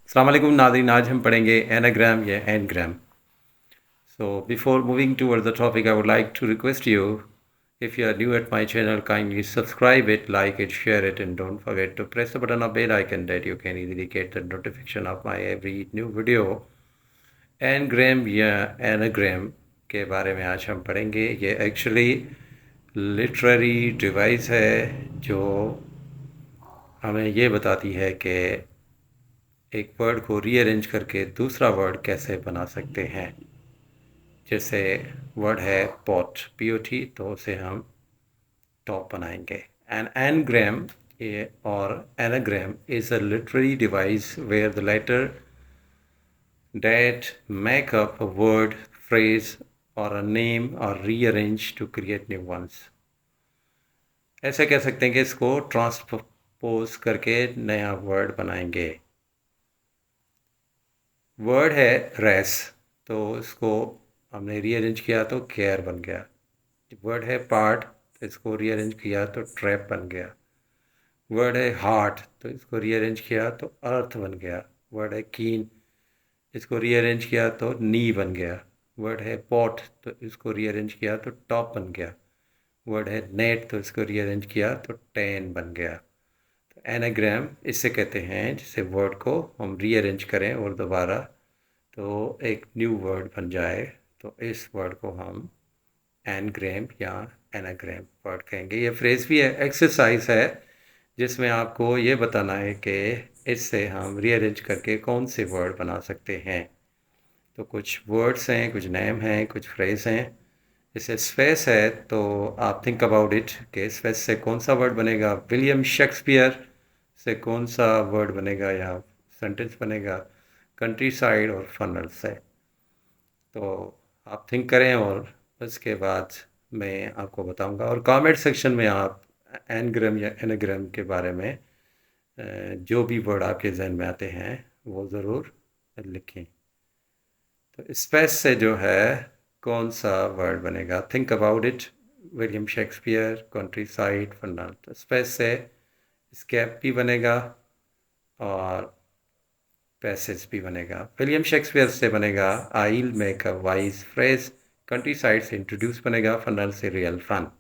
अस्सलाम वालेकुम नाज़रीन, आज हम पढ़ेंगे एनाग्राम या engram. So before moving toward the topic, I would like to request you, if you are new at my channel, kindly subscribe it, like it, share it, and don't forget to press the button of bell icon that you can easily get the notification of my every new video. Anagram या anagram के बारे में आज हम पढ़ेंगे. ये actually literary device है जो हमें ये बताती है कि एक वर्ड को रीअरेंज करके दूसरा वर्ड कैसे बना सकते हैं. जैसे वर्ड है पॉट, POT, तो उसे हम टॉप बनाएंगे. एन एनग्राम और anagram is a literary device where the letter that make up a word, phrase or a name are rearranged to create new ones. ऐसे कह सकते हैं कि इसको ट्रांसपोज करके नया वर्ड बनाएंगे. वर्ड है रेस, तो इसको हमने रीअरेंज किया तो केयर बन गया. वर्ड है पार्ट, तो इसको रीअरेंज किया तो ट्रैप बन गया. वर्ड है हार्ट, तो इसको रीअरेंज किया तो अर्थ बन गया. वर्ड है कीन, इसको रीअरेंज किया तो नी बन गया. वर्ड है पॉट, तो इसको रीअरेंज किया तो टॉप बन गया. वर्ड है नेट, तो इसको रीअरेंज किया तो टेन बन गया. तो एनाग्राम इससे कहते हैं जिसे वर्ड को हम रीअरेंज करें और दोबारा तो एक न्यू वर्ड बन जाए. तो इस वर्ड को हम एनग्राम या एनाग्राम वर्ड कहेंगे. ये फ्रेज़ भी है, एक्सरसाइज है, जिसमें आपको ये बताना है कि इससे हम रीअरेंज करके कौन से वर्ड बना सकते हैं. तो कुछ वर्ड्स हैं, कुछ नेम हैं, कुछ फ्रेज हैं. जैसे स्पेस है, तो आप थिंक अबाउट इट कि स्पेस से कौन सा वर्ड बनेगा. विलियम शेक्सपियर से कौन सा वर्ड बनेगा या सेंटेंस बनेगा. कंट्री साइड और फनल से. तो आप थिंक करें और उसके बाद मैं आपको बताऊंगा. और कमेंट सेक्शन में आप एनग्राम या एनाग्राम के बारे में जो भी वर्ड आपके जहन में आते हैं वो ज़रूर लिखें. तो स्पेस से जो है कौन सा वर्ड बनेगा. Think about it, William Shakespeare, country side, funnel. तो स्पेस से स्केप भी बनेगा और पैसेज भी बनेगा. विलियम शेक्सपियर से बनेगा I will make a wise phrase. Country side से इंट्रोड्यूस बनेगा. फनल से रियल फन.